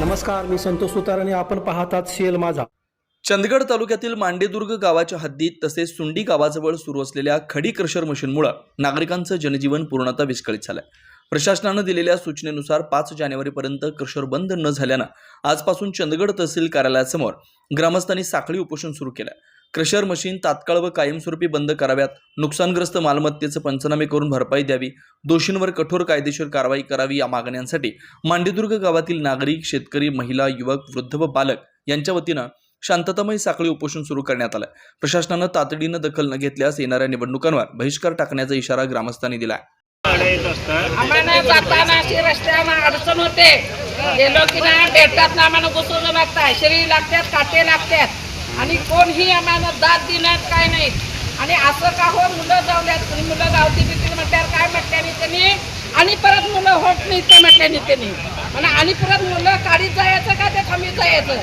नमस्कार, मी संतोष सुतार आणि आपण पाहतात शेल माझा. चंदगड तालुक्यातील मांडेदुर्ग गावाच्या हद्दीत तसेच सुंडी गावाजवळ सुरू असलेल्या खडी क्रशर मशीनमुळे नागरिकांचं जनजीवन पूर्णतः विस्कळीत झालंय. प्रशासनानं दिलेल्या सूचनेनुसार 5 जानेवारीपर्यंत क्रशर बंद न झाल्यानं आजपासून चंदगड तहसील कार्यालयासमोर ग्रामस्थांनी साखळी उपोषण सुरू केलं. क्रशर मशीन तात्काळ व कायमस्वरूपी बंद कराव्यात, नुकसानग्रस्त मालमत्तेचे पंचनामे करून भरपाई द्यावी, दोषींवर कठोर कायदेशीर कारवाई करावी या मागण्यांसाठी मांडेदुर्ग गावातील नागरिक, शेतकरी, महिला, युवक, वृद्ध व बालक यांच्या वतीनं शांततामय साखळी उपोषण सुरू करण्यात आलं. प्रशासनानं तातडीनं दखल न घेतल्यास येणाऱ्या निवडणुकांवर बहिष्कार टाकण्याचा इशारा ग्रामस्थांनी दिला. आम्हाला जाताना अशी रस्त्यावर अडचण होते, गेलो की ना भेटतात ना, आम्हाला बसवलं लागतं, शरीर लागतात, काटे लागतात आणि कोणही आम्हाला दाद देण्यात काय नाही. आणि असं का हो, मुलं जाऊल्यात, मुलं गावती बिती म्हटल्यावर काय म्हटल्याने त्यांनी आणि परत मुलं होत नाही ते म्हटल्याने त्यांनी आणि परत मुलं काढीत जायचं का ते कमी जायचं.